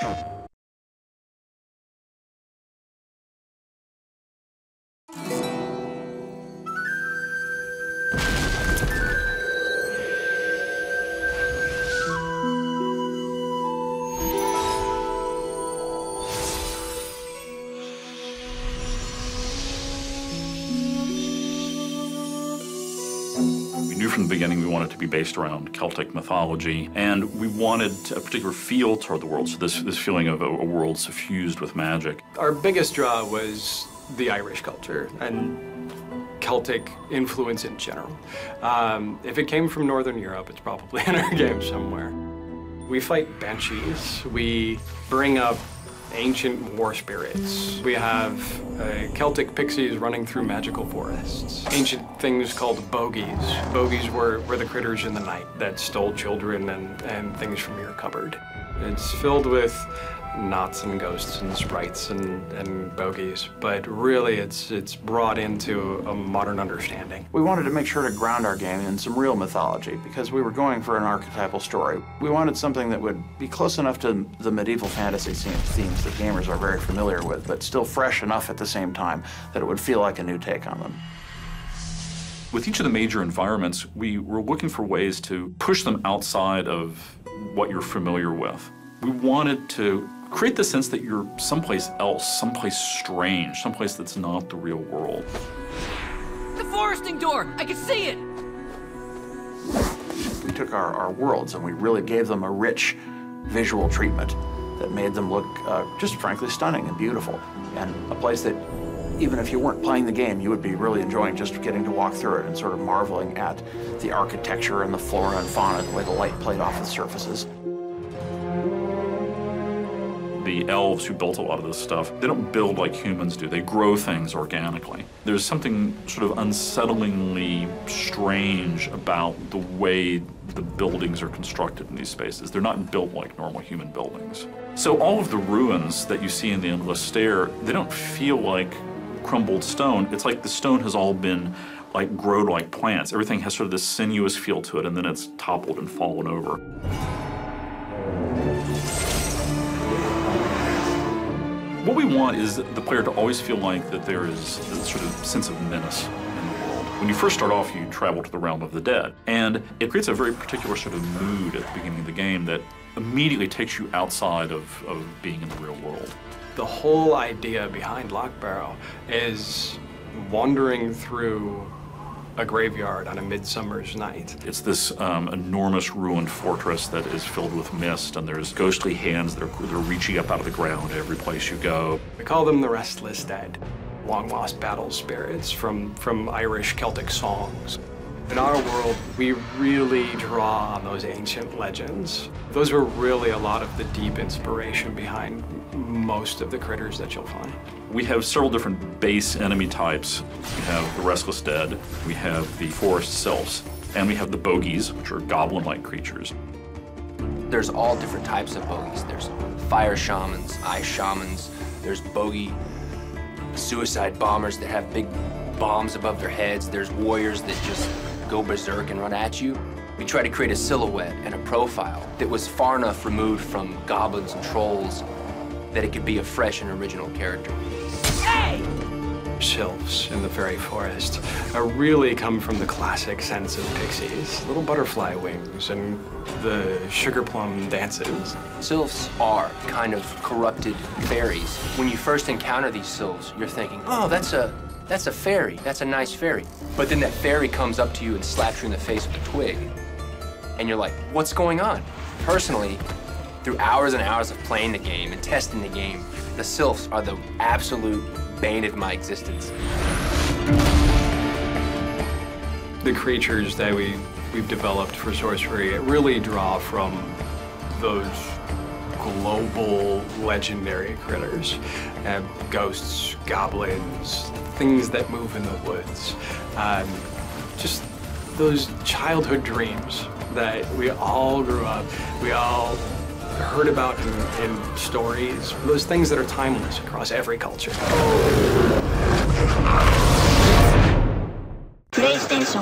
We knew from the beginning we wanted it to be based around Celtic mythology, and we wanted a particular feel toward the world, so this feeling of a world suffused with magic. Our biggest draw was the Irish culture and Celtic influence in general. If it came from Northern Europe, it's probably in our game somewhere. We fight banshees. We bring up ancient war spirits. We have Celtic pixies running through magical forests. Ancient things called bogies. Bogies were the critters in the night that stole children and things from your cupboard. It's filled with knots and ghosts and sprites and bogies, but really it's brought into a modern understanding. We wanted to make sure to ground our game in some real mythology because we were going for an archetypal story. We wanted something that would be close enough to the medieval fantasy themes that gamers are very familiar with, but still fresh enough at the same time that it would feel like a new take on them. With each of the major environments, we were looking for ways to push them outside of what you're familiar with. We wanted to create the sense that you're someplace else, someplace strange, someplace that's not the real world. The foresting door! I can see it! We took our worlds and we really gave them a rich visual treatment that made them look just frankly stunning and beautiful. And a place that even if you weren't playing the game, you would be really enjoying just getting to walk through it and sort of marveling at the architecture and the flora and fauna, the way the light played off the surfaces. The elves who built a lot of this stuff, they don't build like humans do. They grow things organically. There's something sort of unsettlingly strange about the way the buildings are constructed in these spaces. They're not built like normal human buildings. So all of the ruins that you see in the Endless Stair, they don't feel like crumbled stone. It's like the stone has all been like grown like plants. Everything has sort of this sinuous feel to it, and then it's toppled and fallen over. What we want is the player to always feel like that there is a sort of sense of menace in the world. When you first start off, you travel to the realm of the dead, and it creates a very particular sort of mood at the beginning of the game that immediately takes you outside of being in the real world. The whole idea behind Lockbarrow is wandering through a graveyard on a midsummer's night. It's this enormous ruined fortress that is filled with mist, and there's ghostly hands that are reaching up out of the ground every place you go. We call them the Restless Dead, long-lost battle spirits from Irish Celtic songs. In our world, we really draw on those ancient legends. Those were really a lot of the deep inspiration behind most of the critters that you'll find. We have several different base enemy types. We have the Restless Dead, we have the Forest Sylphs, and we have the Bogies, which are goblin-like creatures. There's all different types of bogies. There's fire shamans, ice shamans, there's bogie suicide bombers that have big bombs above their heads. There's warriors that just go berserk and run at you. We tried to create a silhouette and a profile that was far enough removed from goblins and trolls that it could be a fresh and original character. Hey! Sylphs in the fairy forest really come from the classic sense of pixies. Little butterfly wings and the sugar plum dances. Sylphs are kind of corrupted fairies. When you first encounter these sylphs, you're thinking, oh, that's a fairy, that's a nice fairy. But then that fairy comes up to you and slaps you in the face with a twig. And you're like, what's going on? Personally, through hours and hours of playing the game and testing the game, the sylphs are the absolute bane of my existence. The creatures that we've developed for Sorcery really draw from those global legendary critters. Ghosts, goblins, things that move in the woods. Just those childhood dreams that we all grew up, we all heard about in stories, those things that are timeless across every culture. PlayStation